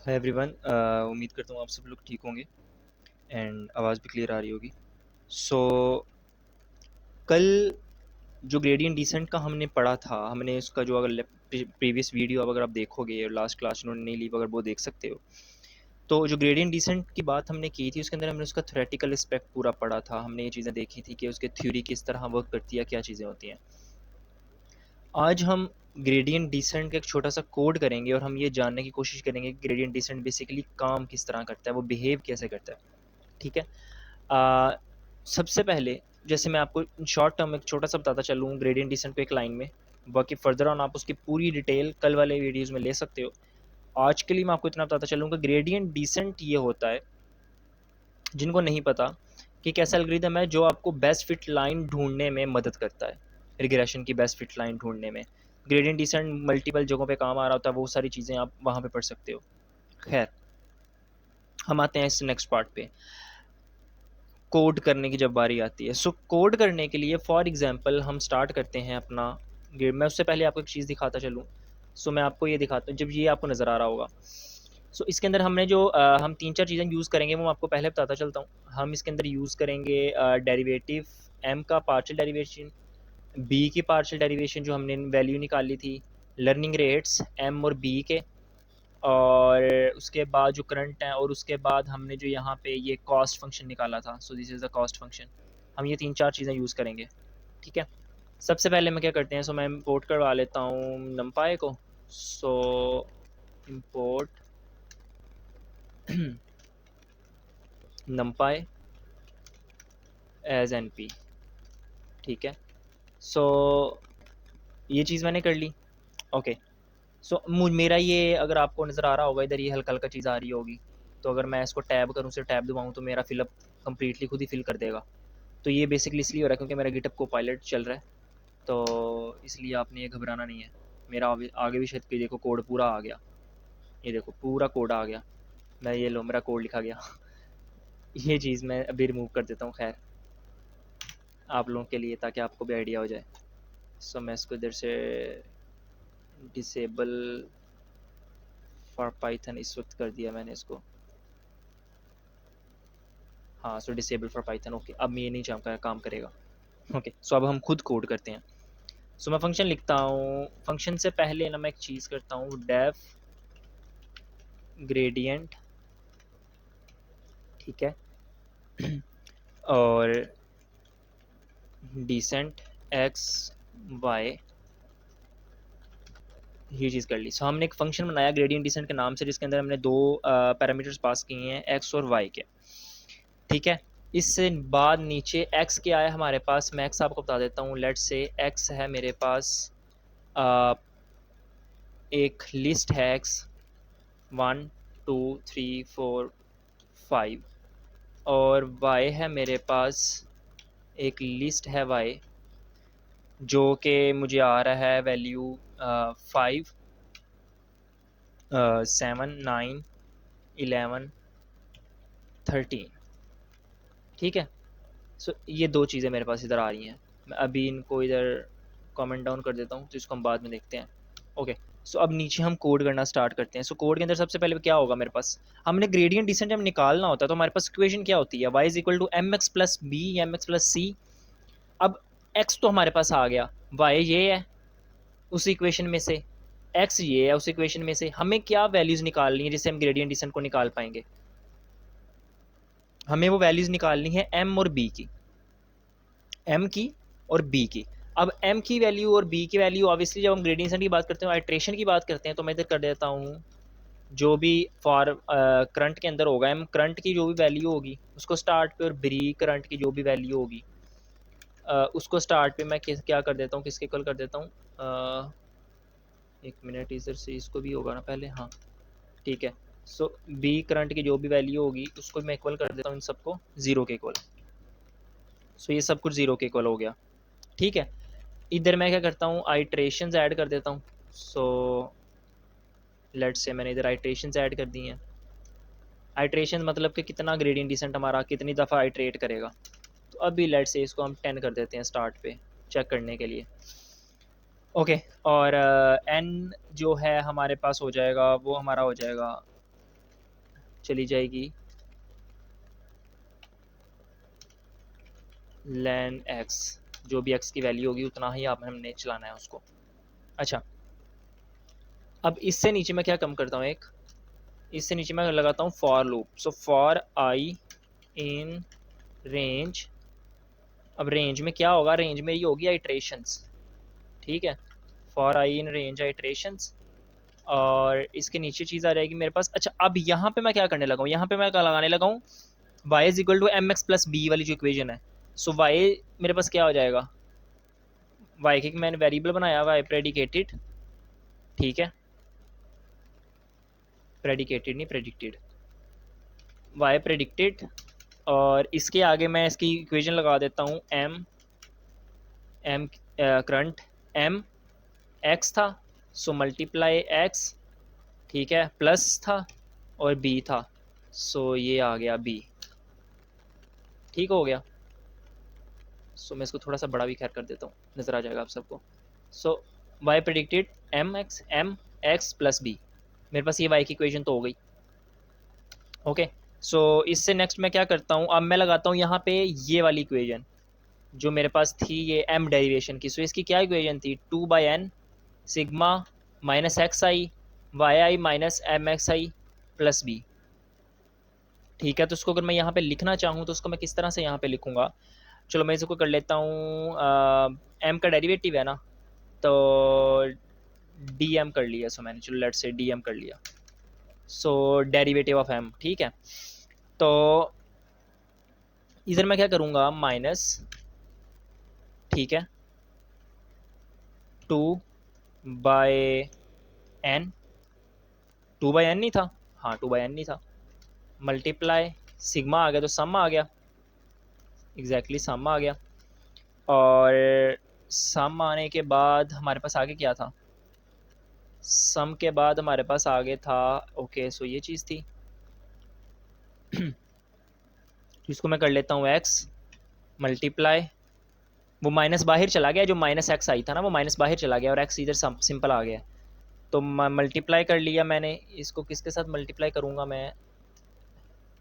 Hi everyone. उम्मीद करता हूँ आप सब लोग ठीक होंगे एंड आवाज़ भी क्लियर आ रही होगी। सो कल जो ग्रेडियंट डिसेंट का हमने पढ़ा था, हमने उसका जो अगर प्रीवियस वीडियो अगर आप देखोगे और लास्ट क्लास उन्होंने नहीं ली अगर वो देख सकते हो। तो जो ग्रेडियंट डिसेंट की बात हमने की थी उसके अंदर हमने उसका थ्योरेटिकल एस्पेक्ट पूरा पढ़ा था। हमने ये चीज़ें देखी थी कि उसकी थ्योरी किस तरह वर्क करती है, क्या चीज़ें होती हैं। आज हम ग्रेडियंट डिसेंट का एक छोटा सा कोड करेंगे और हम ये जानने की कोशिश करेंगे कि ग्रेडियंट डिसेंट बेसिकली काम किस तरह करता है, वो बिहेव कैसे करता है। ठीक है। अ, सबसे पहले जैसे मैं आपको शॉर्ट टर्म एक छोटा सा बताता चलूँ ग्रेडियंट डिसेंट को एक लाइन में। बाकी फर्दर ऑन आप उसकी पूरी डिटेल कल वाले वीडियोस में ले सकते हो। आज के लिए मैं आपको इतना बताता चलूँगा, ग्रेडियंट डिसेंट ये होता है, जिनको नहीं पता, कि एक ऐसा एल्गोरिदम है जो आपको बेस्ट फिट लाइन ढूंढने में मदद करता है, रिग्रेशन की बेस्ट फिट लाइन ढूंढने में। ग्रेडियंट डिसेंट मल्टीपल जगहों पे काम आ रहा होता है, वो सारी चीज़ें आप वहाँ पे पढ़ सकते हो। खैर, हम आते हैं इस नेक्स्ट पार्ट पे, कोड करने की जब बारी आती है। सो कोड करने के लिए फॉर एग्जांपल हम स्टार्ट करते हैं अपना गेम। मैं उससे पहले आपको एक चीज़ दिखाता चलूँ। सो मैं आपको ये दिखाता हूँ, जब ये आपको नज़र आ रहा होगा। सो इसके अंदर हमने जो हम 3-4 चीज़ें यूज़ करेंगे वो मैं आपको पहले बताता चलता हूँ। हम इसके अंदर यूज़ करेंगे डेरिवेटिव एम का पार्शियल डेरिवेशन, बी की पार्शियल डेरिवेशन जो हमने वैल्यू निकाली थी, लर्निंग रेट्स एम और बी के, और उसके बाद जो करंट है, और उसके बाद हमने जो यहाँ पे ये कॉस्ट फंक्शन निकाला था। सो this is the cost function. हम ये 3-4 चीज़ें यूज़ करेंगे। ठीक है। सबसे पहले मैं क्या करते हैं, सो मैं इंपोर्ट करवा लेता हूँ नमपाई को। So import NumPy as N P. ठीक है। सो ये चीज़ मैंने कर ली। ओके। सो मेरा ये, अगर आपको नज़र आ रहा होगा इधर, ये हल्का हल्का चीज़ आ रही होगी। तो अगर मैं इसको टैब करूँ, से टैब दबाऊँ, तो मेरा फिलअप कम्प्लीटली खुद ही फिल कर देगा। तो ये बेसिकली इसलिए हो रहा है क्योंकि मेरा गिटअप को पायलट चल रहा है, तो इसलिए आपने ये घबराना नहीं है। मेरा आगे भी शायद, देखो कोड पूरा आ गया। ये देखो पूरा कोड आ गया। मैं ये लो, मेरा कोड लिखा गया। ये चीज़ मैं अभी रिमूव कर देता हूँ, खैर आप लोगों के लिए, ताकि आपको भी आइडिया हो जाए। सो मैं इसको इधर से डिसेबल फॉर पाइथन इस वक्त कर दिया मैंने इसको। हाँ, सो डिसेबल फॉर पाइथन। ओके, अब ये नहीं काम करेगा। ओके, सो अब हम खुद कोड करते हैं। सो मैं फंक्शन लिखता हूँ। फंक्शन से पहले ना मैं एक चीज़ करता हूँ, डेफ ग्रेडियंट। ठीक है। और डिसेंट एक्स वाई, ये चीज़ कर ली। सो हमने एक फंक्शन बनाया ग्रेडियंट डिसेंट के नाम से, जिसके अंदर हमने दो पैरामीटर्स पास किए हैं, एक्स और वाई के। ठीक है। इससे बाद नीचे एक्स क्या है हमारे पास, मैं एक्स आपको बता देता हूँ। लेट्स से एक्स है मेरे पास, आ, एक लिस्ट है एक्स 1 2 3 4 5, और वाई है मेरे पास, एक लिस्ट है वाई जो कि मुझे आ रहा है वैल्यू 5 7 9 11 13। ठीक है। सो ये दो चीज़ें मेरे पास इधर आ रही हैं। मैं अभी इनको इधर कमेंट डाउन कर देता हूँ, तो इसको हम बाद में देखते हैं। ओके। सो अब नीचे हम कोड करना स्टार्ट करते हैं। सो कोड के अंदर सबसे पहले क्या होगा मेरे पास, हमने ग्रेडियंट डिसेंट जब निकालना होता है तो हमारे पास इक्वेशन क्या होती है, y is equal to M X plus B, M X plus C. अब x तो हमारे पास आ गया, y ये है उस इक्वेशन में से, x ये है उस इक्वेशन में से। हमें क्या वैल्यूज़ निकालनी है जिससे हम ग्रेडियंट डिसेंट को निकाल पाएंगे, हमें वो वैल्यूज़ निकालनी है m और b की, m की और b की। अब m की वैल्यू और b की वैल्यू, ऑब्वियसली जब हम ग्रेडियंट डिसेंट की बात करते हैं, आइट्रेशन की बात करते हैं, तो मैं इधर कर देता हूँ जो भी फॉर करंट के अंदर होगा, एम करंट की जो भी वैल्यू होगी उसको स्टार्ट पे, और बी करंट की जो भी वैल्यू होगी उसको स्टार्ट पे मैं क्या कर देता हूँ, किसके इक्वल कर देता हूँ। एक मिनट, इधर से इसको भी होगा ना पहले, हाँ ठीक है। सो बी करंट की जो भी वैल्यू होगी उसको मैं इक्वल कर देता हूँ इन सबको ज़ीरो के इक्वल। सो ये सब कुछ ज़ीरो के इक्वल हो गया। ठीक है। इधर मैं क्या करता हूँ, आइट्रेशंस ऐड कर देता हूँ। सो लेट्स से मैंने इधर आइट्रेशंस ऐड कर दी हैं। आइट्रेशन मतलब कि कितना ग्रेडियंट डिसेंट हमारा कितनी दफ़ा आइट्रेट करेगा। तो अभी लेट से इसको हम 10 कर देते हैं स्टार्ट पे, चेक करने के लिए। ओके। और एन जो है हमारे पास हो जाएगा, वो हमारा हो जाएगा चली जाएगी ln x, जो भी x की वैल्यू होगी उतना ही आप हमने चलाना है उसको। अच्छा, अब इससे नीचे मैं क्या कम करता हूँ, एक इससे नीचे मैं लगाता हूँ for loop. So for I in range, अब रेंज में क्या होगा, रेंज में ये होगी आइट्रेशंस, ठीक है, for I in range iterations, और इसके नीचे चीज़ आ जाएगी मेरे पास। अच्छा, अब यहाँ पे मैं क्या करने लगा हूँ, यहाँ पे मैं क्या लगाने लगा हूँ, y is equal to M X plus B वाली जो इक्वेशन है। सो y मेरे पास क्या हो जाएगा, y के मैंने वेरिएबल बनाया हुआ है प्रेडिकेटेड, ठीक है, प्रेडिकेटेड नहीं प्रेडिक्टेड, y प्रेडिक्टेड, और इसके आगे मैं इसकी इक्वेशन लगा देता हूँ M M current M X था, सो मल्टीप्लाई एक्स, ठीक है, प्लस था और बी था, सो ये आ गया बी, ठीक हो गया। सो मैं इसको थोड़ा सा बड़ा भी खैर कर देता हूँ, नज़र आ जाएगा आप सबको। So Y predicted M X plus B, मेरे पास ये वाई की इक्वेशन तो हो गई। ओके, सो इससे नेक्स्ट मैं क्या करता हूँ, अब मैं लगाता हूँ यहाँ पे ये वाली इक्वेशन जो मेरे पास थी, ये एम डेरिवेशन की। सो इसकी क्या इक्वेशन थी, 2/n सिग्मा माइनस एक्स आई वाई आई माइनस एम एक्स आई प्लस बी, ठीक है। तो उसको अगर मैं यहाँ पे लिखना चाहूँ तो उसको मैं किस तरह से यहाँ पे लिखूँगा, चलो मैं इसको कर लेता हूँ, एम का डेरिवेटिव है ना, तो डी एम कर लिया, सो मैंने, चलो लेट से डी एम कर लिया, सो डेरिवेटिव ऑफ एम, ठीक है। तो इधर मैं क्या करूँगा, माइनस, ठीक है, 2/n, 2/n नहीं था, हाँ 2/n नहीं था, मल्टीप्लाई सिग्मा आ गया तो सम आ गया, एग्जैक्टली सम आ गया, और सम आने के बाद हमारे पास आगे क्या था, सम के बाद हमारे पास आगे था, ओके सो ये चीज़ थी। तो इसको मैं कर लेता हूँ x मल्टीप्लाई, वो माइनस बाहर चला गया, जो माइनस एक्स आई था ना वो माइनस बाहर चला गया और x इधर सिंपल आ गया, तो मल्टीप्लाई कर लिया मैंने इसको, किसके साथ मल्टीप्लाई करूँगा मैं,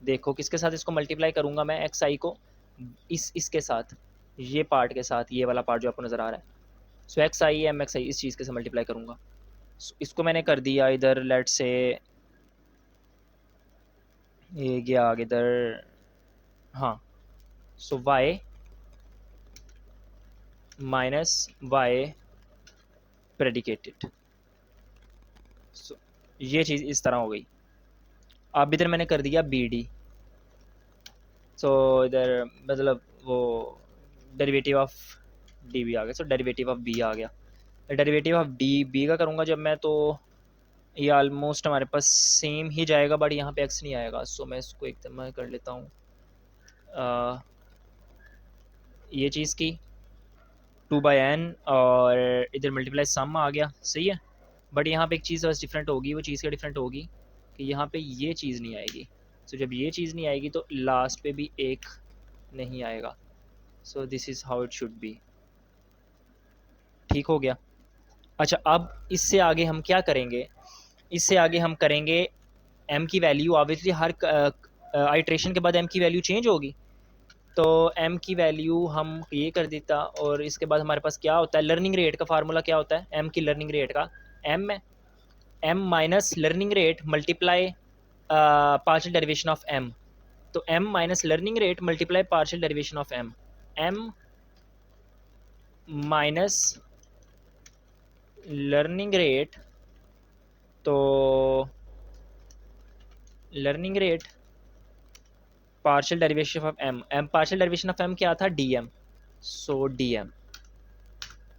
देखो किसके साथ इसको मल्टीप्लाई करूँगा मैं, एक्स आई को इसके साथ, ये पार्ट के साथ, ये वाला पार्ट जो आपको नज़र आ रहा है, सो एक्स आई एम एक्स आई इस चीज़ के साथ मल्टीप्लाई करूँगा। इसको मैंने कर दिया इधर, लेट से ये गया आगे इधर, हाँ, सो y माइनस y प्रेडिकेटेड, सो ये चीज़ इस तरह हो गई। अब इधर मैंने कर दिया बी डी, सो इधर मतलब वो डेरिवेटिव ऑफ डी बी आ गया, सो डेरिवेटिव ऑफ बी आ गया, डेरिवेटिव ऑफ डी बी का करूँगा जब मैं, तो ये ऑलमोस्ट हमारे पास सेम ही जाएगा, बट यहाँ पे एक्स नहीं आएगा, सो मैं इसको एकदम मैं कर लेता हूँ ये चीज़ की 2/n, और इधर मल्टीप्लाई सम आ गया, सही है। बट यहाँ पे एक चीज़ बस डिफरेंट होगी, वो चीज़ क्या डिफरेंट होगी कि यहाँ पे ये चीज़ नहीं आएगी, सो जब ये चीज़ नहीं आएगी तो लास्ट पे भी एक नहीं आएगा, सो this is how it should be, ठीक हो गया। अच्छा, अब इससे आगे हम क्या करेंगे, इससे आगे हम करेंगे m की वैल्यू, ऑब्वियसली हर आइट्रेशन के बाद m की वैल्यू चेंज होगी, तो m की वैल्यू हम ये कर देता, और इसके बाद हमारे पास क्या होता है, लर्निंग रेट का फार्मूला क्या होता है, m की लर्निंग रेट का, m minus learning rate multiply partial derivation of m, तो m minus learning rate multiply partial derivation of m minus learning rate, तो learning rate partial derivation of m partial derivation of m क्या था, dm, सो dm।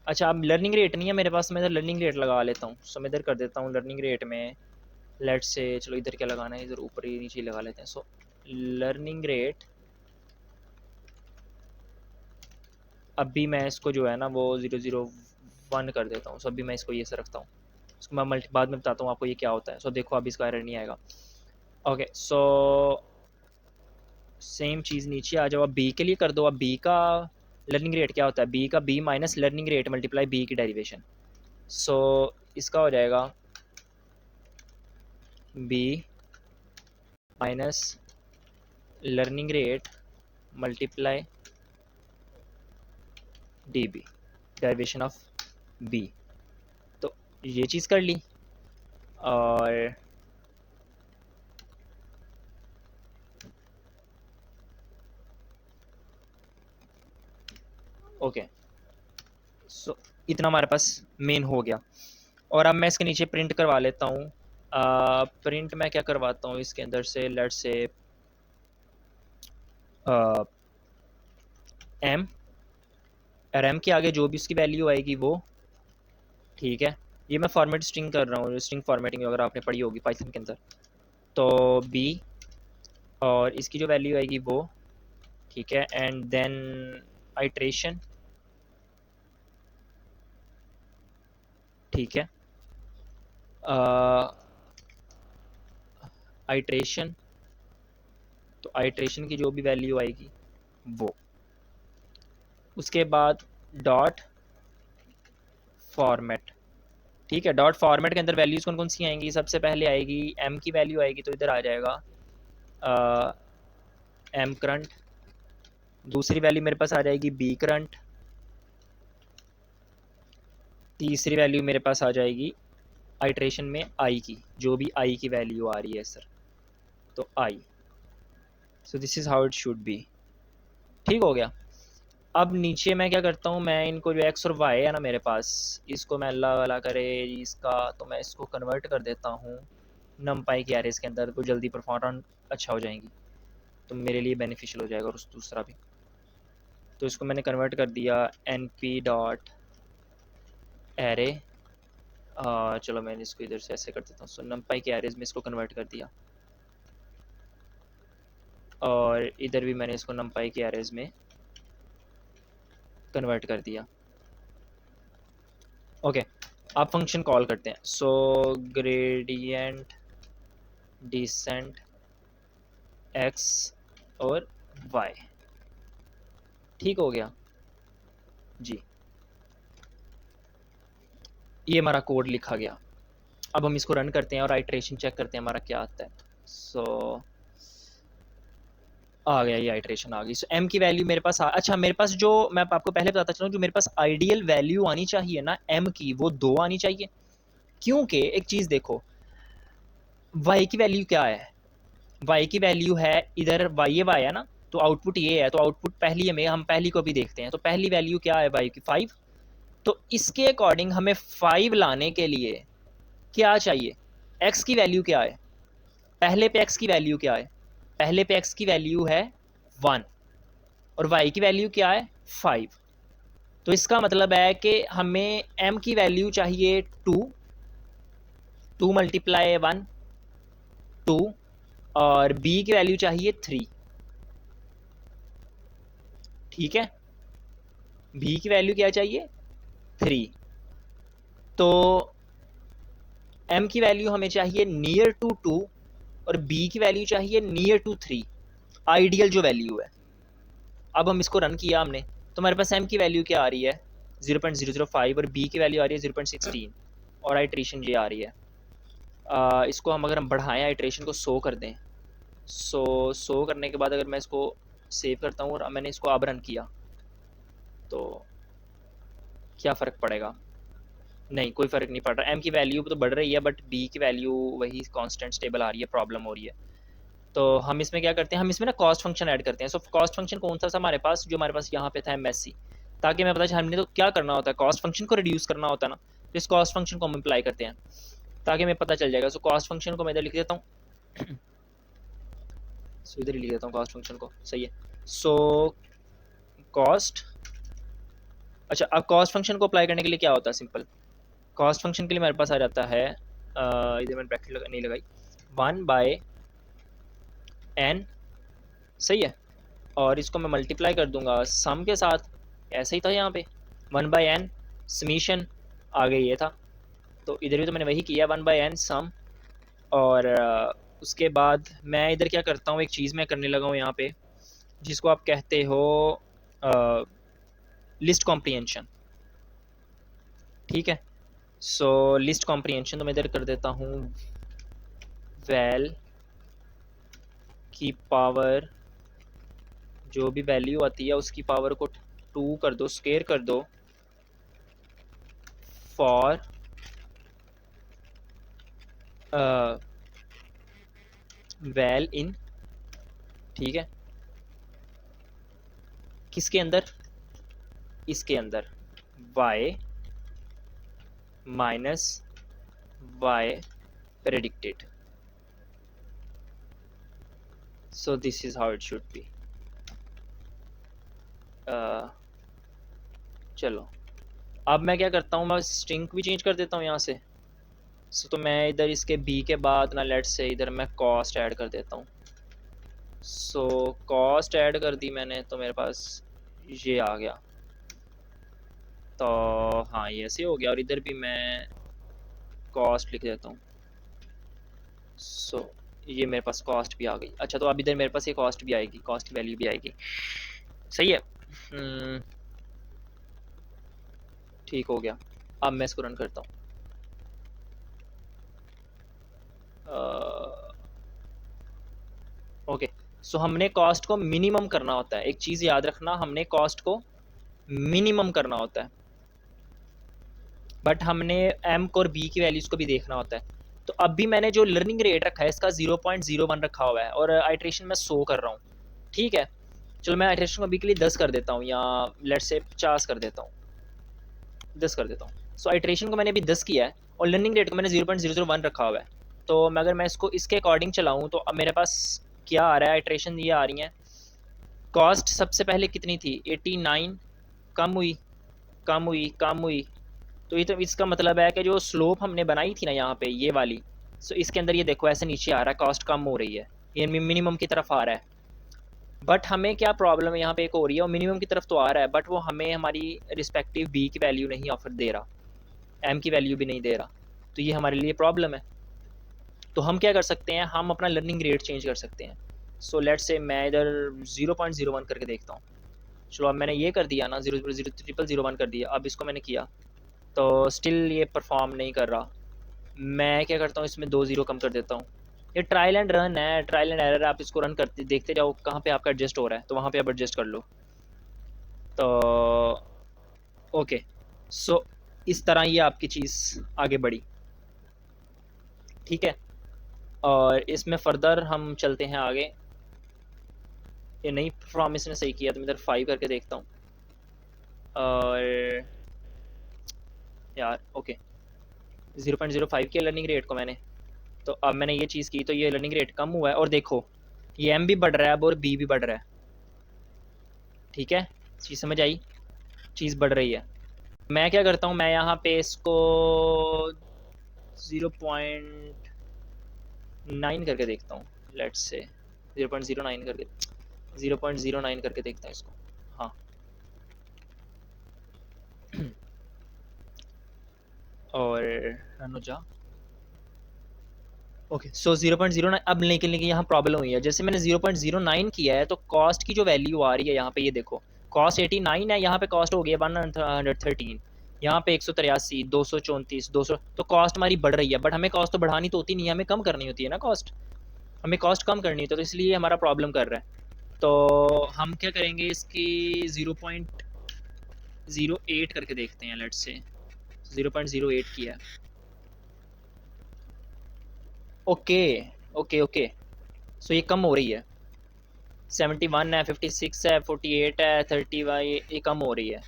अच्छा, अब learning rate नहीं है मेरे पास, मैं इधर लर्निंग रेट लगा लेता हूँ, सो मैं इधर कर देता हूँ लर्निंग रेट में, लेट से, चलो इधर क्या लगाना है, इधर ऊपर ही नीचे लगा लेते हैं, सो लर्निंग रेट, अभी मैं इसको जो है ना वो 001 कर देता हूँ, सो अभी मैं इसको ये से रखता हूँ, इसको मैं बाद में बताता हूँ आपको ये क्या होता है। सो देखो अभी इसका एरर नहीं आएगा, ओके, सो सेम चीज़ नीचे आ जाओ, अब बी के लिए कर दो, अब बी का लर्निंग रेट क्या होता है, बी का B minus learning rate multiply B की डेरिवेशन, सो इसका हो जाएगा B minus learning rate multiply D B, derivation of B. तो ये चीज़ कर ली। और ओके, सो इतना हमारे पास मेन हो गया। और अब मैं इसके नीचे प्रिंट करवा लेता हूँ। प्रिंट मैं क्या करवाता हूँ इसके अंदर से, लेट्स से एम, और एम के आगे जो भी उसकी वैल्यू आएगी वो, ठीक है। ये मैं फॉर्मेट स्ट्रिंग कर रहा हूँ, स्ट्रिंग फॉर्मेटिंग अगर आपने पढ़ी होगी पाइथन के अंदर। तो बी, और इसकी जो वैल्यू आएगी वो, ठीक है। एंड देन आइट्रेशन, ठीक है। आइट्रेशन, तो आइट्रेशन की जो भी वैल्यू आएगी वो, उसके बाद डॉट फॉर्मेट, ठीक है। डॉट फॉर्मेट के अंदर वैल्यूज़ कौन कौन सी आएंगी? सबसे पहले आएगी एम की वैल्यू आएगी, तो इधर आ जाएगा एम करंट। दूसरी वैल्यू मेरे पास आ जाएगी बी करंट। तीसरी वैल्यू मेरे पास आ जाएगी आइट्रेशन में आई की, जो भी आई की वैल्यू आ रही है सर, तो आई। So this is how it should be. ठीक हो गया। अब नीचे मैं क्या करता हूँ, मैं इनको जो एक्स और वाई है ना मेरे पास, इसको मैं अल्लाह वाला करे इसका, तो मैं इसको कन्वर्ट कर देता हूँ नमपाई के एरेज के अंदर, तो जल्दी परफॉर्मेंस अच्छा हो जाएंगी, तो मेरे लिए बेनिफिशियल हो जाएगा और दूसरा भी। तो इसको मैंने कन्वर्ट कर दिया एन पी डॉट एरे। चलो मैंने इसको इधर से ऐसे कर देता हूँ। सो नमपाई के एरेज में इसको कन्वर्ट कर दिया, और इधर भी मैंने इसको नमपाई के एरेज में कन्वर्ट कर दिया। ओके, आप फंक्शन कॉल करते हैं। सो ग्रेडियंट डिसेंट एक्स और वाई, ठीक हो गया जी। ये हमारा कोड लिखा गया। अब हम इसको रन करते हैं और आइट्रेशन चेक करते हैं हमारा क्या आता है। सो आ गया, ये आइट्रेशन आ गई। सो एम की वैल्यू मेरे पास अच्छा, मेरे पास जो, मैं आपको पहले बताता चलूँ, जो मेरे पास आइडियल वैल्यू आनी चाहिए ना एम की, वो 2 आनी चाहिए। क्योंकि एक चीज़ देखो, वाई की वैल्यू क्या है? वाई की वैल्यू है इधर, वाई ये वाई है ना, तो आउटपुट ये है, तो आउटपुट पहली में हम पहली को भी देखते हैं। तो पहली वैल्यू क्या है वाई की? 5। तो इसके अकॉर्डिंग हमें 5 लाने के लिए क्या चाहिए? एक्स की वैल्यू क्या है? पहले पे एक्स की वैल्यू क्या है? पहले पे एक्स की वैल्यू है 1, और वाई की वैल्यू क्या है? 5। तो इसका मतलब है कि हमें एम की वैल्यू चाहिए 2, 2 मल्टीप्लाई 1 2, और बी की वैल्यू चाहिए 3, ठीक है। बी की वैल्यू क्या चाहिए? 3। तो एम की वैल्यू हमें चाहिए नियर टू 2, और बी की वैल्यू चाहिए नियर टू 3, आइडियल जो वैल्यू है। अब हम इसको रन किया हमने, तो हमारे पास एम की वैल्यू क्या आ रही है? 0.005, और बी की वैल्यू आ रही है 0.16, और आइट्रेशन ये आ रही है। इसको हम अगर हम बढ़ाएं, आइट्रेशन को 100 कर दें, 100 करने के बाद अगर मैं इसको सेव करता हूँ और मैंने इसको अब रन किया, तो क्या फ़र्क पड़ेगा? नहीं, कोई फ़र्क नहीं पड़ रहा। एम की वैल्यू तो बढ़ रही है, बट बी की वैल्यू वही कांस्टेंट स्टेबल आ रही है, प्रॉब्लम हो रही है। तो हम इसमें क्या करते हैं, हम इसमें ना कॉस्ट फंक्शन ऐड करते हैं। सो कॉस्ट फंक्शन कौन सा था हमारे पास? जो हमारे पास यहाँ पे था एमएससी, ताकि मैं पता चले हमने तो क्या करना होता है, कॉस्ट फंक्शन को रिड्यूस करना होता है ना, तो इस कॉस्ट फंक्शन को हम अप्लाई करते हैं ताकि हमें पता चल जाएगा। सो कॉस्ट फंक्शन को मैं इधर लिख देता हूँ। सो इधर ही लिख देता हूँ कॉस्ट फंक्शन को, सही है। सो कॉस्ट, अच्छा, अब कॉस्ट फंक्शन को अप्लाई करने के लिए क्या होता है? सिंपल, कॉस्ट फंक्शन के लिए मेरे पास आ जाता है, इधर मैंने ब्रैकेट नहीं लगाई, 1/n, सही है। और इसको मैं मल्टीप्लाई कर दूंगा सम के साथ, ऐसा ही था यहाँ पे, 1/n समीशन, आगे ये था। तो इधर भी तो मैंने वही किया, 1/n सम। और उसके बाद मैं इधर क्या करता हूँ, एक चीज़ मैं करने लगा हूँ यहाँ पे, जिसको आप कहते हो लिस्ट कॉम्प्रीहेंशन, ठीक है। सो लिस्ट कॉम्प्रीहेंशन, तो मैं इधर कर देता हूँ वैल की पावर जो भी वैल्यू आती है उसकी पावर को 2 कर दो, स्क्वायर कर दो फॉर वैल इन, ठीक है, किसके अंदर, इसके अंदर y minus y predicted. So this is how it should be. चलो अब मैं क्या करता हूँ, मैं स्ट्रिंग भी चेंज कर देता हूँ यहाँ से। तो मैं इधर इसके b के बाद ना लेट्स से इधर मैं कॉस्ट ऐड कर देता हूँ। सो कॉस्ट ऐड कर दी मैंने तो मेरे पास ये आ गया। तो हाँ ये ऐसे हो गया, और इधर भी मैं कॉस्ट लिख देता हूँ। सो ये मेरे पास कॉस्ट भी आ गई। अच्छा तो अब इधर मेरे पास ये कॉस्ट भी आएगी, कॉस्ट की वैल्यू भी आएगी। सही है, ठीक हो गया। अब मैं इसको रन करता हूँ। ओके सो हमने कॉस्ट को मिनिमम करना होता है। एक चीज़ याद रखना, हमने कॉस्ट को मिनिमम करना होता है, बट हमने एम और बी की वैल्यूज़ को भी देखना होता है। तो अब भी मैंने जो लर्निंग रेट रखा है इसका 0.01 रखा हुआ है, और आइट्रेशन में 100 कर रहा हूँ। ठीक है, चलो मैं आइट्रेशन को अभी के लिए 10 कर देता हूँ, या लेट्स से 50 कर देता हूँ, 10 कर देता हूँ। सो आइट्रेशन को मैंने अभी 10 किया है, और लर्निंग रेट को मैंने 0.001 रखा हुआ है। तो अगर मैं इसको इसके अकॉर्डिंग चलाऊँ तो अब मेरे पास क्या आ रहा है, आइट्रेशन ये आ रही हैं। कॉस्ट सबसे पहले कितनी थी, 89, कम हुई कम हुई कम हुई। तो ये तो इसका मतलब है कि जो स्लोप हमने बनाई थी ना यहाँ पे ये वाली, सो इसके अंदर ये देखो ऐसे नीचे आ रहा है, कॉस्ट कम हो रही है, ये मिनिमम की तरफ आ रहा है। बट हमें क्या प्रॉब्लम है यहाँ पे एक हो रही है, और मिनिमम की तरफ तो आ रहा है बट वो हमें हमारी रिस्पेक्टिव बी की वैल्यू नहीं ऑफर दे रहा, एम की वैल्यू भी नहीं दे रहा। तो ये हमारे लिए प्रॉब्लम है। तो हम क्या कर सकते हैं, हम अपना लर्निंग रेट चेंज कर सकते हैं। सो लेट्स से मैं इधर 0.01 करके देखता हूँ। चलो अब मैंने ये कर दिया ना, 0.00001 कर दिया। अब इसको मैंने किया तो स्टिल ये परफॉर्म नहीं कर रहा। मैं क्या करता हूँ, इसमें 2 ज़ीरो कम कर देता हूँ। ये ट्रायल एंड रन है, ट्रायल एंड एरर, आप इसको रन करते देखते जाओ कहाँ पे आपका एडजस्ट हो रहा है, तो वहाँ पे आप एडजस्ट कर लो। तो ओके सो इस तरह ये आपकी चीज़ आगे बढ़ी। ठीक है, और इसमें फर्दर हम चलते हैं आगे। ये नई परफॉर्म इसने सही किया, तो मैं इधर 5 करके देखता हूँ। और यार ओके 0.05 किया लर्निंग रेट को मैंने। तो अब मैंने ये चीज़ की तो ये लर्निंग रेट कम हुआ है, और देखो ये एम भी बढ़ रहा है अब और बी भी बढ़ रहा है। ठीक है, चीज़ समझ आई, चीज़ बढ़ रही है। मैं क्या करता हूँ, मैं यहाँ पे इसको 0.9 करके देखता हूँ, लेट्स से 0.09 करके, 0.09 करके देखता हूँ इसको। हाँ और अनुजा ओके सो 0.09। अब लेकिन यहाँ प्रॉब्लम हुई है, जैसे मैंने 0.09 किया है तो कॉस्ट की जो वैल्यू आ रही है यहाँ पे, ये देखो कॉस्ट 89 है, यहाँ पे कॉस्ट हो गई 113, यहाँ पे 183, 234, 200। तो कॉस्ट हमारी बढ़ रही है, बट हमें कॉस्ट तो बढ़ानी तो होती नहीं है, हमें कम करनी होती है ना कॉस्ट, हमें कॉस्ट कम करनी है, तो इसलिए हमारा प्रॉब्लम कर रहा है। तो हम क्या करेंगे, इसकी 0.08 करके देखते हैं, लेट्स से 0.08 किया। ओके ओके ओके सो ये कम हो रही है, 71 है, 56 है, 48 है, 30 वाई, ये कम हो रही है।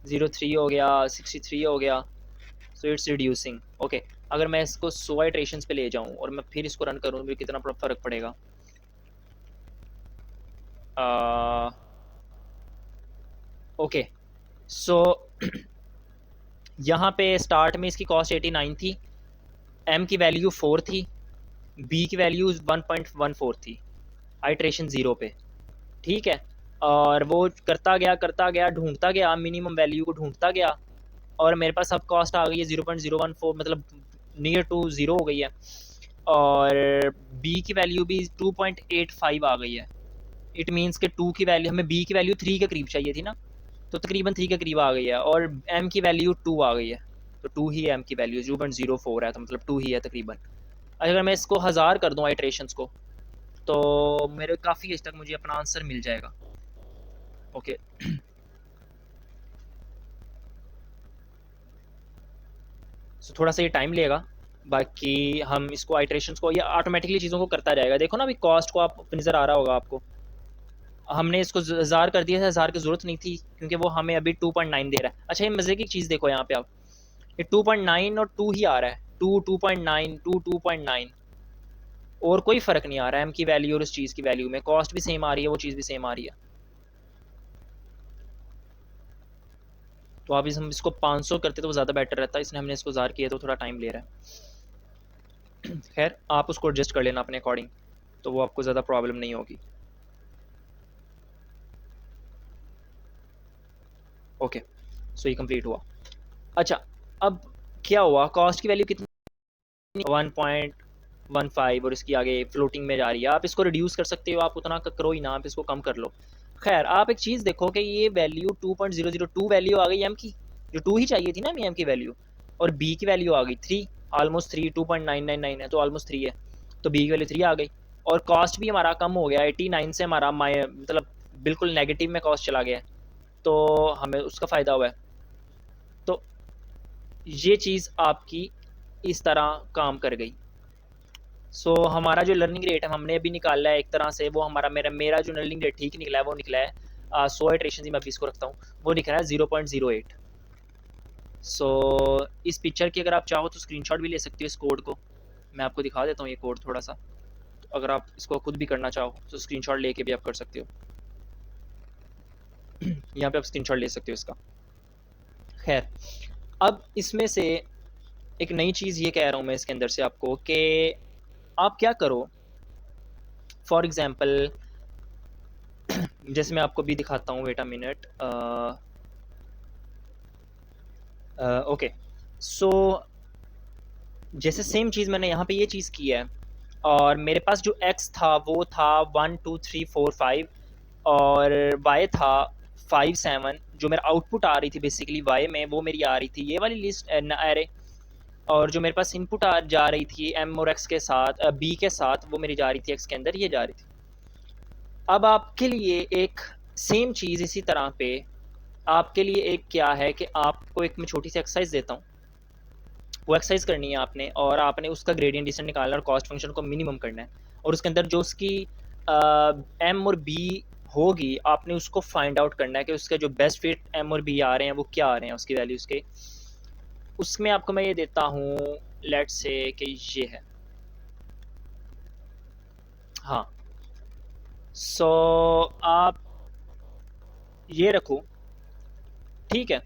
03 हो गया, 63 हो गया। So it's reducing. ओके अगर मैं इसको 100 इटरेशंस पे ले जाऊं और मैं फिर इसको रन करूं तो कितना फ़र्क पड़ेगा। ओके सो यहाँ पे स्टार्ट में इसकी कॉस्ट 89 थी, एम की वैल्यू 4 थी, बी की वैल्यू 1.14 थी, आइट्रेशन 0 पे। ठीक है, और वो करता गया ढूंढता गया, मिनिमम वैल्यू को ढूंढता गया, और मेरे पास अब कॉस्ट आ गई है 0.014, मतलब नियर टू 0 हो गई है। और बी की वैल्यू भी 2.85 आ गई है। इट मीन्स कि 2 की वैल्यू, हमें बी की वैल्यू 3 के करीब चाहिए थी ना, तो तकरीबन 3 के करीब आ गई है, और एम की वैल्यू 2 आ गई है, तो 2 ही एम की वैल्यू 0.04 है, तो मतलब 2 ही है तकरीबन। अगर मैं इसको 1000 कर दूँ आइट्रेशंस को, तो मेरे काफ़ी एज तक मुझे अपना आंसर मिल जाएगा। ओके सो थोड़ा सा ये टाइम लेगा, बाकी हम इसको आइट्रेशंस को, ये ऑटोमेटिकली चीज़ों को करता जाएगा। देखो ना अभी कॉस्ट को आप नज़र आ रहा होगा आपको, हमने इसको 1000 कर दिया था, 1000 की ज़रूरत नहीं थी क्योंकि वो हमें अभी 2.9 दे रहा है। अच्छा ये मज़े की चीज़ देखो यहाँ पे आप, ये 2.9 और 2 ही आ रहा है, 2 2.9 2 2.9 और कोई फ़र्क नहीं आ रहा है एम की वैल्यू और उस चीज़ की वैल्यू में, कॉस्ट भी सेम आ रही है, वो चीज़ भी सेम आ रही है। तो आप हम इसको 500 करते तो वो ज़्यादा बेटर रहता, इसलिए हमने इसको 1000 किया तो थोड़ा टाइम ले रहा है। खैर आप उसको एडजस्ट कर लेना अपने अकॉर्डिंग, तो वो आपको ज़्यादा प्रॉब्लम नहीं होगी। ओके सो ये कंप्लीट हुआ। अच्छा अब क्या हुआ, कॉस्ट की वैल्यू कितनी, 1.15 और इसकी आगे फ्लोटिंग में जा रही है। आप इसको रिड्यूस कर सकते हो, आप उतना करो ही ना, आप इसको कम कर लो। खैर आप एक चीज़ देखो कि ये वैल्यू 2.002 वैल्यू आ गई एम की, जो 2 ही चाहिए थी ना एम की वैल्यू, और बी की वैल्यू आ गई 3, ऑलमोस्ट 3, 2.999 है तो ऑलमोस्ट 3 है, तो बी की वैल्यू 3 आ गई। और कॉस्ट भी हमारा कम हो गया, 89 से हमारा मतलब बिल्कुल नेगेटिव में कॉस्ट चला गया है, तो हमें उसका फ़ायदा हुआ है। तो ये चीज़ आपकी इस तरह काम कर गई। सो हमारा जो लर्निंग रेट है हमने अभी निकाला है एक तरह से, वो हमारा मेरा जो लर्निंग रेट ठीक निकला है वो निकला है 100 इटरेशन ही मैं अभी इसको रखता हूँ, वो निकला है 0.08। सो इस पिक्चर की अगर आप चाहो तो स्क्रीनशॉट भी ले सकते हो इस कोड को, मैं आपको दिखा देता हूँ ये कोड थोड़ा सा, तो अगर आप इसको खुद भी करना चाहो तो स्क्रीनशॉट लेके भी आप कर सकते हो। यहाँ पे आप स्क्रीनशॉट ले सकते हो इसका। खैर अब इसमें से एक नई चीज़ ये कह रहा हूँ मैं इसके अंदर से आपको कि आप क्या करो, फॉर एग्ज़ाम्पल जैसे मैं आपको भी दिखाता हूँ, wait a minute. Okay so जैसे सेम चीज़ मैंने यहाँ पे ये चीज़ की है, और मेरे पास जो x था वो था 1 2 3 4 5 और y था 5 7, जो मेरा आउटपुट आ रही थी बेसिकली y में, वो मेरी आ रही थी ये वाली लिस्ट एरे, और जो मेरे पास इनपुट जा रही थी m और x के साथ b के साथ, वो मेरी जा रही थी x के अंदर, ये जा रही थी। अब आपके लिए एक सेम चीज़ इसी तरह पे आपके लिए एक क्या है कि आपको एक मैं छोटी सी एक्सरसाइज देता हूँ, वो एक्सरसाइज करनी है आपने, और आपने उसका ग्रेडियंट डिसेंट निकालना और कॉस्ट फंक्शन को मिनिमम करना है, और उसके अंदर जो उसकी एम और बी होगी आपने उसको फाइंड आउट करना है कि उसके जो बेस्ट फिट एम और बी आ रहे हैं वो क्या आ रहे हैं उसकी वैल्यूज़ के। उसमें आपको मैं ये देता हूँ, लेट्स से कि ये है, हाँ सो आप ये रखो, ठीक है,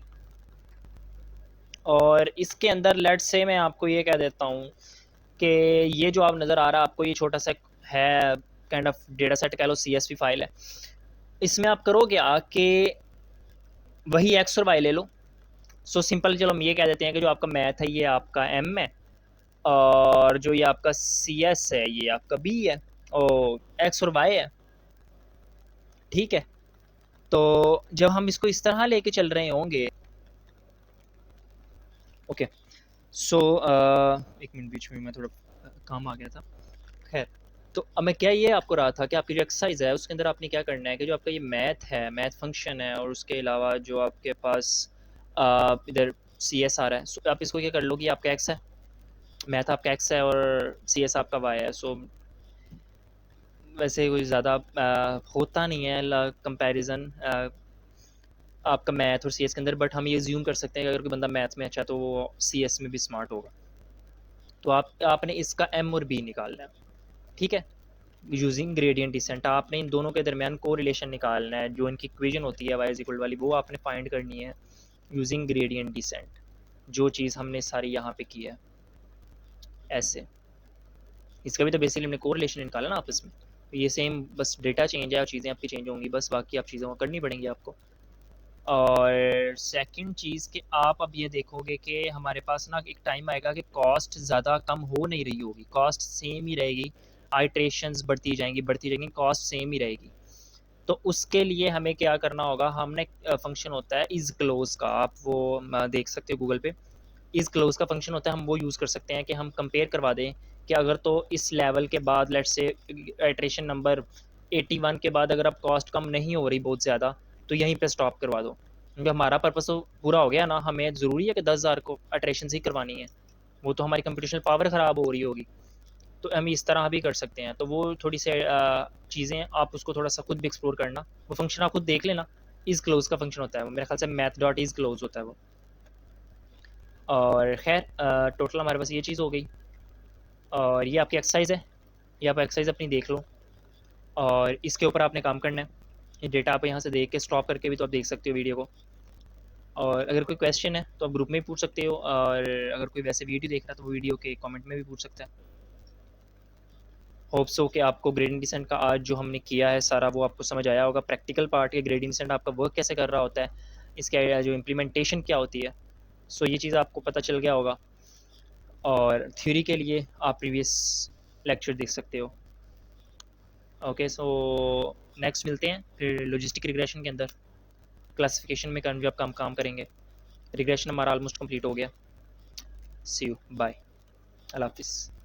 और इसके अंदर लेट्स से मैं आपको ये कह देता हूँ कि ये जो आप नज़र आ रहा है आपको, ये छोटा सा है काइंड ऑफ डेटा सेट कह लो, CSV फाइल है, इसमें आप करोगे कि वही एक्स और वाई ले लो। सो सिंपल, चलो हम ये कह देते हैं कि जो आपका मैथ है ये आपका एम है, और जो ये आपका CS है ये आपका बी है, और एक्स और वाई है, ठीक है। तो जब हम इसको इस तरह लेके चल रहे होंगे, ओके सो एक मिनट बीच में मैं थोड़ा काम आ गया था। खैर तो अब मैं क्या ये आपको रहा था कि आपकी जो एक्सरसाइज है उसके अंदर आपने क्या करना है कि जो आपका ये मैथ है, मैथ फंक्शन है, और उसके अलावा जो आपके पास इधर CS आ रहा है, सो आप इसको क्या कर लो कि आपका एक्स है, मैथ आपका एक्स है और CS आपका वाई है। सो वैसे कोई ज़्यादा होता नहीं है कंपैरिजन आपका मैथ और CS के अंदर, बट हम ये ज्यूम कर सकते हैं कि अगर कोई बंदा मैथ में अच्छा तो वो CS में भी स्मार्ट होगा। तो आपने इसका M और B निकालना है, ठीक है, यूजिंग ग्रेडियंट डिसेंट। आपने इन दोनों के दरमियान को रिलेशन निकालना है, जो इनकी इक्वेशन होती है y इज इक्वल वाली, वो आपने फाइंड करनी है यूजिंग ग्रेडियंट डिसेंट, जो चीज़ हमने सारी यहाँ पे की है ऐसे। इसका भी तो बेसिकली हमने को रिलेशन निकाला ना आपस में, ये सेम बस डेटा चेंज है और चीज़ें आपकी चेंज होंगी, बस बाकी आप चीज़ों को करनी पड़ेंगी आपको। और सेकंड चीज़ कि आप अब ये देखोगे कि हमारे पास ना एक टाइम आएगा कि कॉस्ट ज़्यादा कम हो नहीं रही होगी, कॉस्ट सेम ही रहेगी, आइट्रेशंस बढ़ती जाएंगी, कॉस्ट सेम ही रहेगी। तो उसके लिए हमें क्या करना होगा, हमने फंक्शन होता है इज़ क्लोज का, आप वो देख सकते हो गूगल पे, इज़ क्लोज का फंक्शन होता है, हम वो यूज़ कर सकते हैं कि हम कंपेयर करवा दें कि अगर तो इस लेवल के बाद लेट्स से इटरेशन नंबर 81 के बाद अगर अब कॉस्ट कम नहीं हो रही बहुत ज़्यादा, तो यहीं पे स्टॉप करवा दो, क्योंकि हमारा पर्पस तो पूरा हो गया ना। हमें ज़रूरी है कि 10,000 को इटरेशन ही करवानी है, वो तो हमारी कंप्यूटेशनल पावर ख़राब हो रही होगी। तो हम इस तरह भी कर सकते हैं। तो वो थोड़ी सी चीज़ें आप उसको थोड़ा सा खुद भी एक्सप्लोर करना। वो फंक्शन आप खुद देख लेना, इज़ क्लोज का फंक्शन होता है वो, मेरे ख्याल से मैथ डॉट इज़ क्लोज होता है वो। और खैर टोटल हमारे पास ये चीज़ हो गई, और ये आपकी एक्सरसाइज है, ये आप एक्सरसाइज अपनी देख लो, और इसके ऊपर आपने काम करना है। ये डेटा आप यहाँ से देख के स्टॉप करके भी तो आप देख सकते हो वीडियो को। और अगर कोई क्वेश्चन है तो आप ग्रुप में भी पूछ सकते हो, और अगर कोई वैसे वीडियो देख रहा है तो वो वीडियो के कमेंट में भी पूछ सकता है। होप सो कि आपको ग्रेडिएंट डिसेंट का आज जो हमने किया है सारा वो आपको समझ आया होगा। प्रैक्टिकल पार्ट के ग्रेडिएंट डिसेंट आपका वर्क कैसे कर रहा होता है, इसके जो इम्प्लीमेंटेशन क्या होती है, सो ये चीज़ आपको पता चल गया होगा। और थ्योरी के लिए आप प्रीवियस लेक्चर देख सकते हो। ओके, सो नेक्स्ट मिलते हैं फिर लॉजिस्टिक रिग्रेशन के अंदर। क्लासिफिकेशन में भी आप काम करेंगे। रिग्रेशन हमारा ऑलमोस्ट कंप्लीट हो गया। सी यू, बाय, अल्लाह हाफिज़।